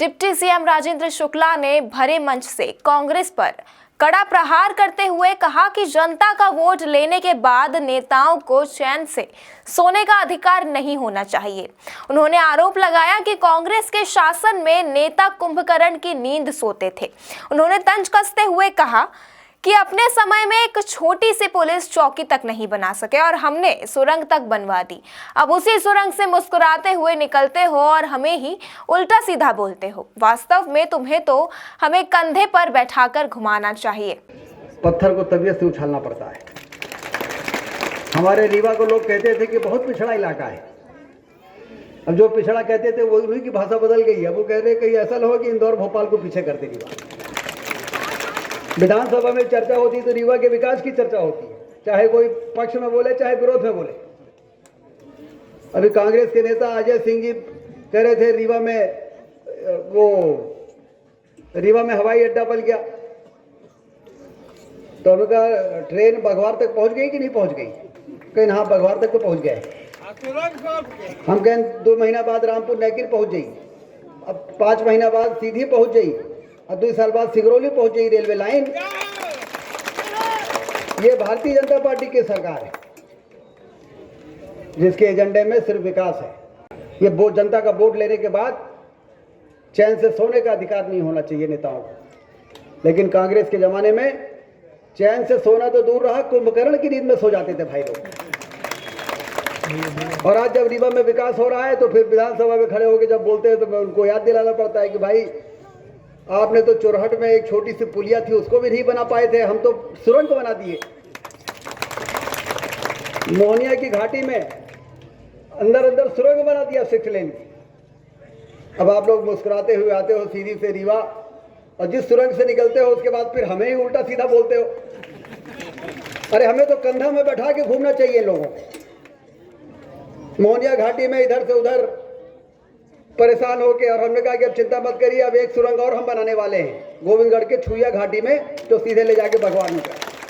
Deputy CM Rajendra Shukla ने भरे मंच से कांग्रेस पर कड़ा प्रहार करते हुए कहा कि जनता का वोट लेने के बाद नेताओं को चैन से सोने का अधिकार नहीं होना चाहिए। उन्होंने आरोप लगाया कि कांग्रेस के शासन में नेता कुंभकर्ण की नींद सोते थे। उन्होंने तंज कसते हुए कहा कि अपने समय में एक छोटी सी पुलिस चौकी तक नहीं बना सके और हमने सुरंग तक बनवा दी। अब उसी सुरंग से मुस्कुराते हुए निकलते हो और हमें ही उल्टा सीधा बोलते हो। वास्तव में तुम्हें तो हमें कंधे पर बैठाकर घुमाना चाहिए। पत्थर को तबीयत से उछालना पड़ता है। हमारे रीवा को लोग कहते थे कि बहुत पिछड़ा इलाका है। अब जो पिछड़ा कहते थे वो उन्हीं की भाषा बदल गई है। वो कह रहे कहीं ऐसा हो कि इंदौर भोपाल को पीछे कर दे रीवा। विधानसभा में चर्चा होती तो रीवा के विकास की चर्चा होती है, चाहे कोई पक्ष में बोले चाहे विरोध में बोले। अभी कांग्रेस के नेता अजय सिंह जी कह रहे थे रीवा में हवाई अड्डा बन गया, तो उनका ट्रेन बघवार तक पहुंच गई कि नहीं पहुंच गई? कहीं हाँ, बघवार तक तो पहुंच गया है। हम कहें 2 महीना बाद रामपुर नैकिर पहुंच गई, अब 5 महीना बाद सीधी पहुंच गई, और 2 साल बाद सिगरौली पहुंच गई रेलवे लाइन। ये भारतीय जनता पार्टी की सरकार है जिसके एजेंडे में सिर्फ विकास है। ये जनता का वोट लेने के बाद चैन से सोने का अधिकार नहीं होना चाहिए नेताओं को। लेकिन कांग्रेस के जमाने में चैन से सोना तो दूर रहा, कुंभकर्ण की नींद में सो जाते थे भाई लोग। और आज जब रीवा में विकास हो रहा है तो फिर विधानसभा में खड़े होकर जब बोलते हैं तो उनको याद दिलाना पड़ता है कि भाई आपने तो चुरहट में एक छोटी सी पुलिया थी उसको भी नहीं बना पाए थे, हम तो सुरंग बना दिए। मोहनिया की घाटी में अंदर सुरंग बना दिया 6 लेन की। अब आप लोग मुस्कुराते हुए आते हो सीधी से रीवा, और जिस सुरंग से निकलते हो उसके बाद फिर हमें ही उल्टा सीधा बोलते हो। अरे हमें तो कंधा में बैठा के घूमना चाहिए लोगों को। मोहनिया घाटी में इधर से उधर परेशान होके, और हमने कहा कि अब चिंता मत करिए, अब एक सुरंग और हम बनाने वाले हैं गोविंदगढ़ के छुइया घाटी में, जो सीधे ले जाके भगवान में।